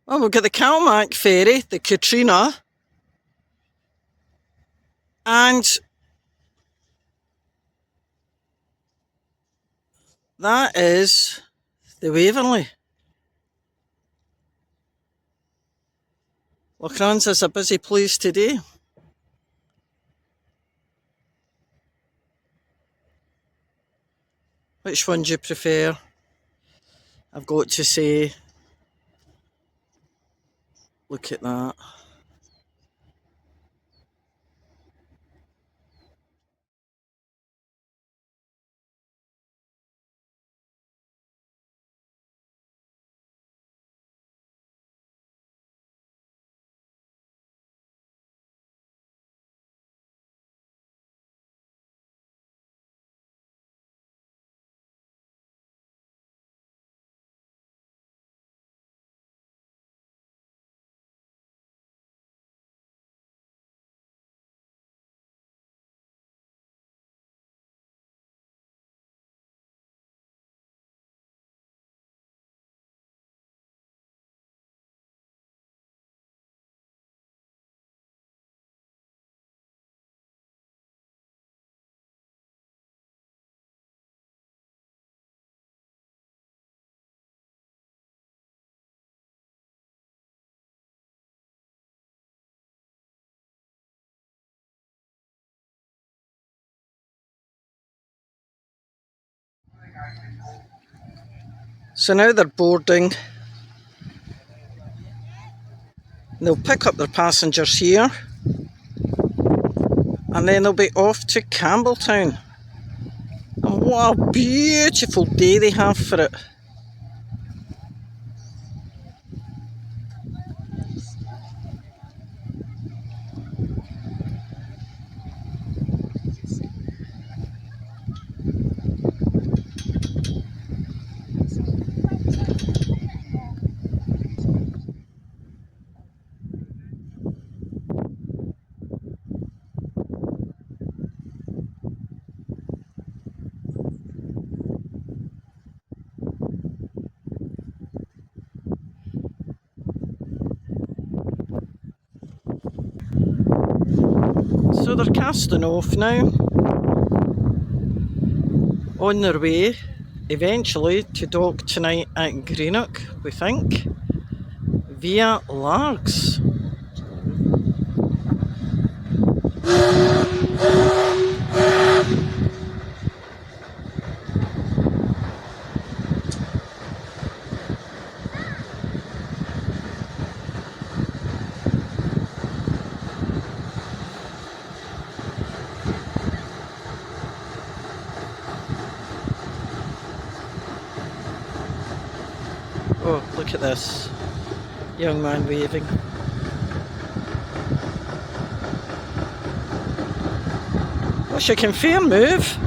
Well, we've got the Calmac ferry, the Katrina, and that is the Waverley. Lochranza's a busy place today. Which one do you prefer? I've got to say, look at that. So now they're boarding. They'll pick up their passengers here, and then they'll be off to Campbeltown. And what a beautiful day they have for it. So they're casting off now, on their way eventually to dock tonight at Greenock, we think, via Largs. Oh, look at this young man waving. Wish I can fair move.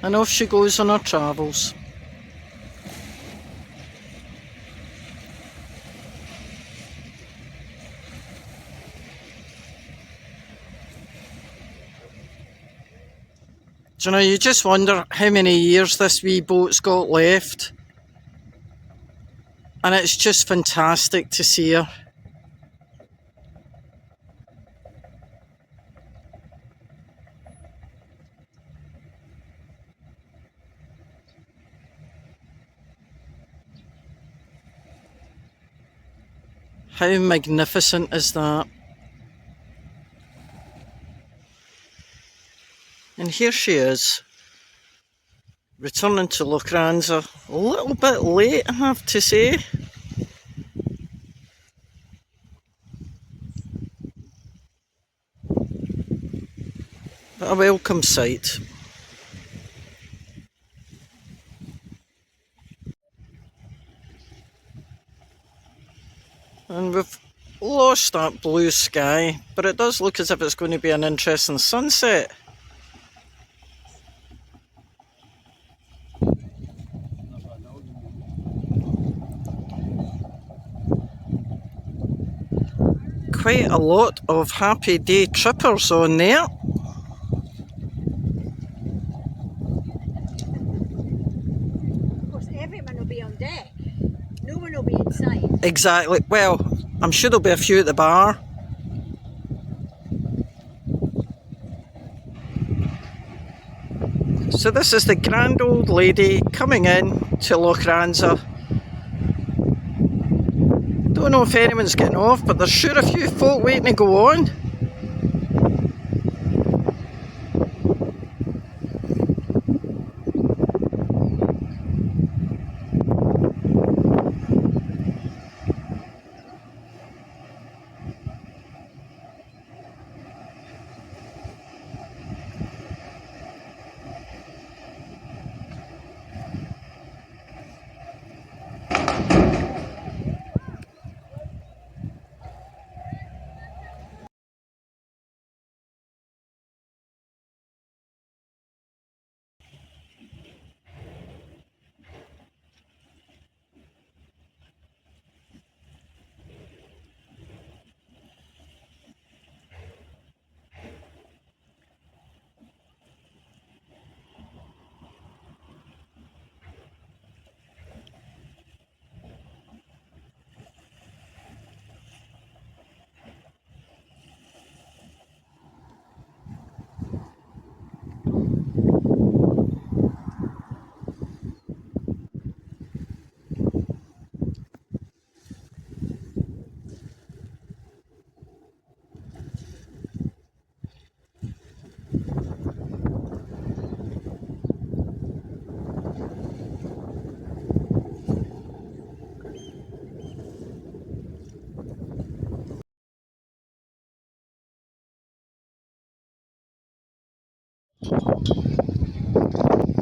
And off she goes on her travels. Do you know, you just wonder how many years this wee boat's got left. And it's just fantastic to see her. How magnificent is that? And here she is, returning to Lochranza. A little bit late, I have to say. But a welcome sight. And we've lost that blue sky, but it does look as if it's going to be an interesting sunset. Quite a lot of happy day trippers on there. Of course, everyone will be on deck. No one will be inside. Exactly. Well, I'm sure there'll be a few at the bar. So this is the grand old lady coming in to Lochranza. Don't know if anyone's getting off, but there's sure a few folk waiting to go on.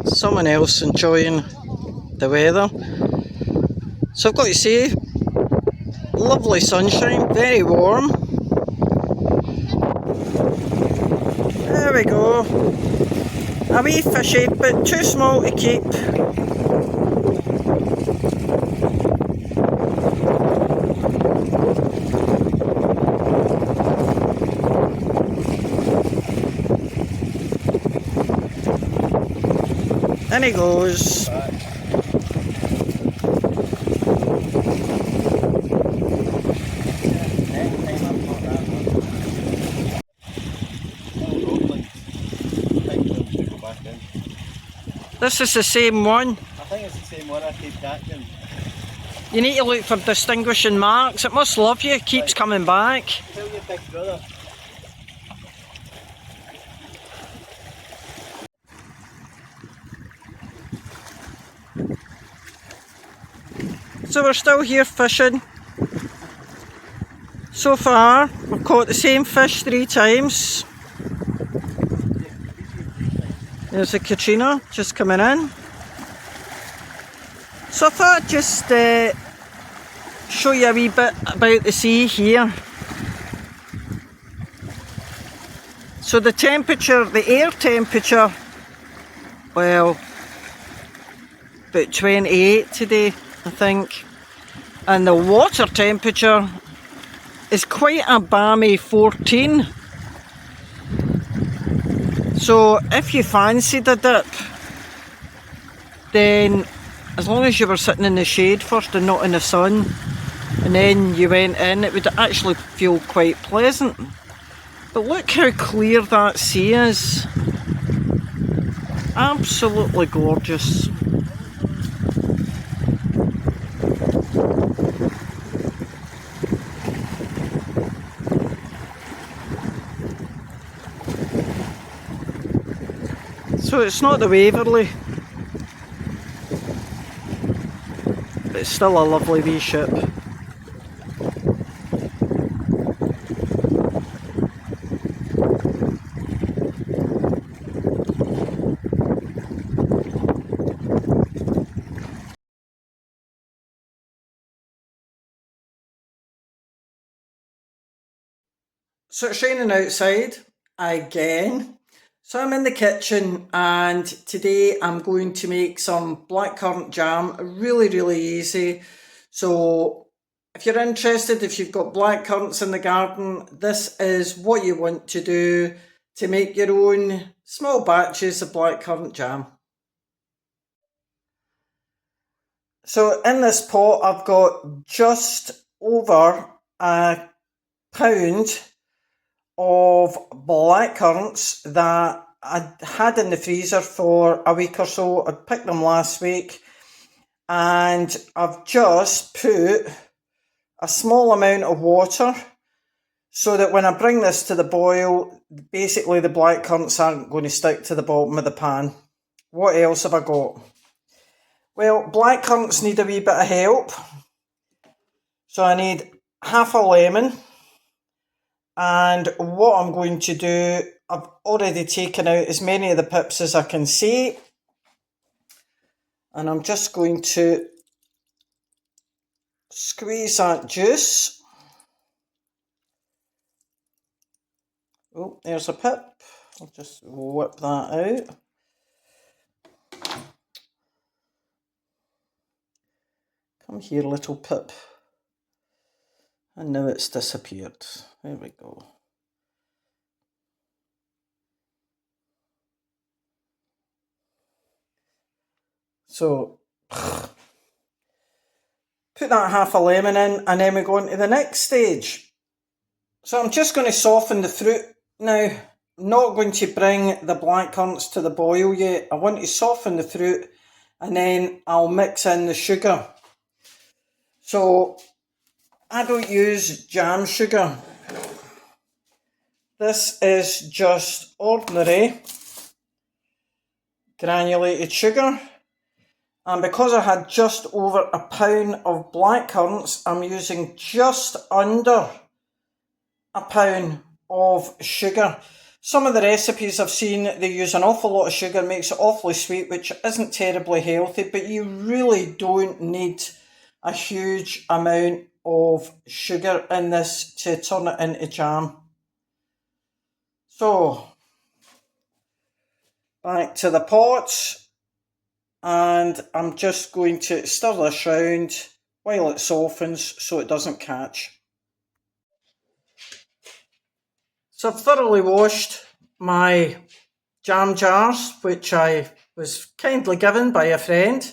Someone else enjoying the weather. So I've got to say, lovely sunshine, very warm. There we go. A wee fishy, but too small to keep. And he goes. This is the same one. I think it's the same one. I keep catching. You need to look for distinguishing marks. It must love you, it keeps coming back. Tell your big brother. So we're still here fishing. So far, we've caught the same fish 3 times. There's the Katrina just coming in. So I thought I'd just show you a wee bit about the sea here. So the temperature, the air temperature, well, about 28 today, I think. And the water temperature is quite a balmy 14. So if you fancied a dip, then as long as you were sitting in the shade first and not in the sun, and then you went in, it would actually feel quite pleasant. But look how clear that sea is. Absolutely gorgeous. So it's not the Waverley, but it's still a lovely wee ship. So it's raining outside again. So I'm in the kitchen and today I'm going to make some blackcurrant jam, really easy. So if you're interested, if you've got blackcurrants in the garden, this is what you want to do to make your own small batches of blackcurrant jam. So in this pot I've got just over a pound of blackcurrants that I had in the freezer for a week or so. I picked them last week and I've just put a small amount of water so that when I bring this to the boil, basically the blackcurrants aren't going to stick to the bottom of the pan. What else have I got? Well, blackcurrants need a wee bit of help. So I need half a lemon. And what I'm going to do, I've already taken out as many of the pips as I can see. And I'm just going to squeeze that juice. Oh, there's a pip. I'll just whip that out. Come here, little pip. And now it's disappeared. There we go. So, put that half a lemon in and then we go on to the next stage. So I'm just going to soften the fruit now. I'm not going to bring the blackcurrants to the boil yet. I want to soften the fruit and then I'll mix in the sugar. So, I don't use jam sugar. This is just ordinary granulated sugar. And because I had just over a pound of blackcurrants, I'm using just under a pound of sugar. Some of the recipes I've seen, they use an awful lot of sugar, makes it awfully sweet, which isn't terribly healthy, but you really don't need a huge amount of sugar in this to turn it into jam. So, back to the pot, and I'm just going to stir this round while it softens so it doesn't catch. So I've thoroughly washed my jam jars, which I was kindly given by a friend.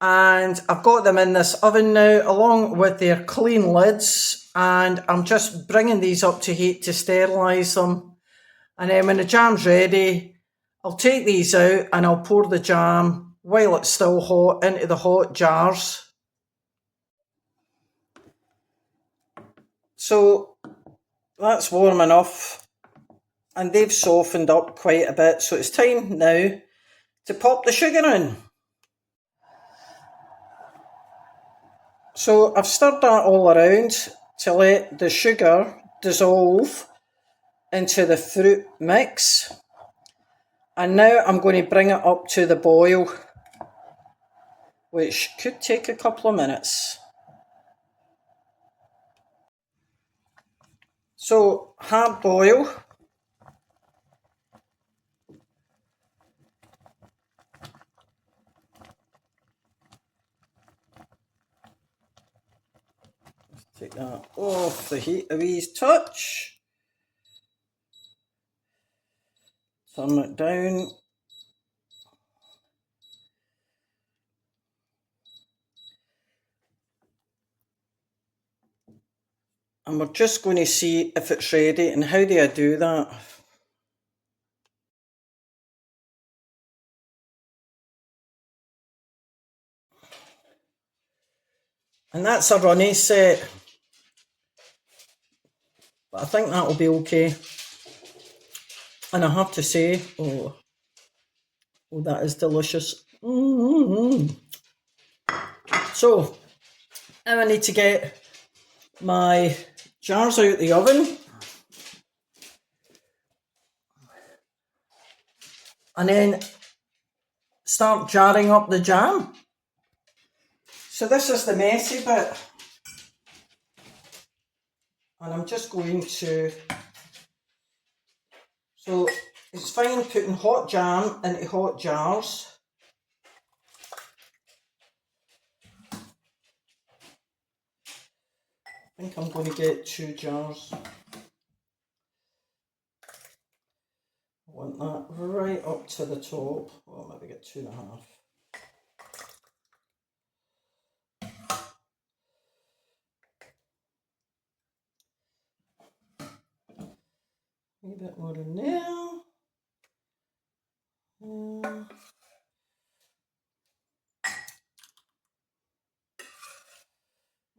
And I've got them in this oven now, along with their clean lids. And I'm just bringing these up to heat to sterilise them. And then when the jam's ready, I'll take these out and I'll pour the jam while it's still hot into the hot jars. So that's warm enough. And they've softened up quite a bit. So it's time now to pop the sugar in. So I've stirred that all around to let the sugar dissolve into the fruit mix. And now I'm going to bring it up to the boil, which could take a couple of minutes. So hard boil. Take that off the heat a wee touch. Turn it down. And we're just going to see if it's ready. And how do I do that? And that's a runny set. But I think that will be okay. And I have to say, oh that is delicious. So, now I need to get my jars out the oven. And then start jarring up the jam. So this is the messy bit. and I'm just going to, so it's fine putting hot jam into hot jars. I think I'm going to get 2 jars. I want that right up to the top. Well, maybe get 2.5. A bit more in there.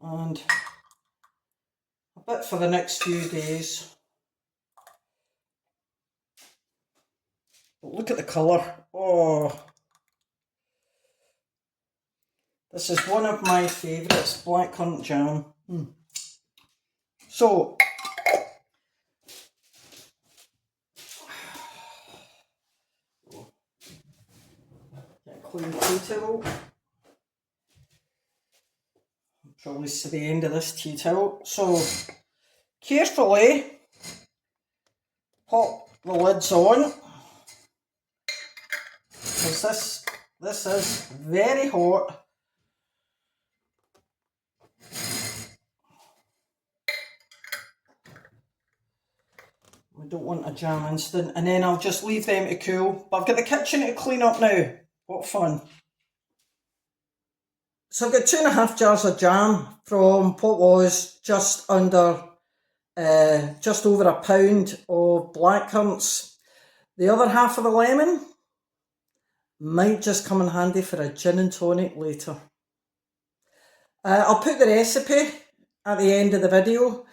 And a bit for the next few days. Look at the colour. Oh, this is one of my favourites, blackcurrant jam. So, get a clean tea towel. Probably to the end of this tea towel. So, carefully pop the lids on, because this is very hot. We don't want a jam instant, and then I'll just leave them to cool. But I've got the kitchen to clean up now. What fun. So I've got 2.5 jars of jam from what was just over £1 of blackcurrants. The other half of the lemon might just come in handy for a gin and tonic later. I'll put the recipe at the end of the video.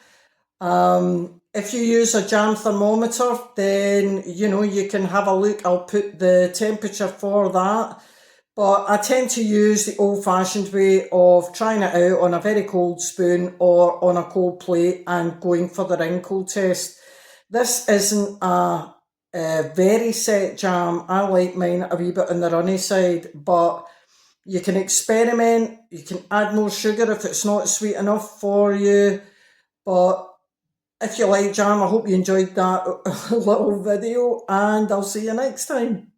If you use a jam thermometer, then you can have a look. I'll put the temperature for that. But I tend to use the old-fashioned way of trying it out on a very cold spoon or on a cold plate and going for the wrinkle test. This isn't a very set jam. I like mine a wee bit on the runny side, but you can experiment. You can add more sugar if it's not sweet enough for you. But if you like jam, I hope you enjoyed that little video, and I'll see you next time.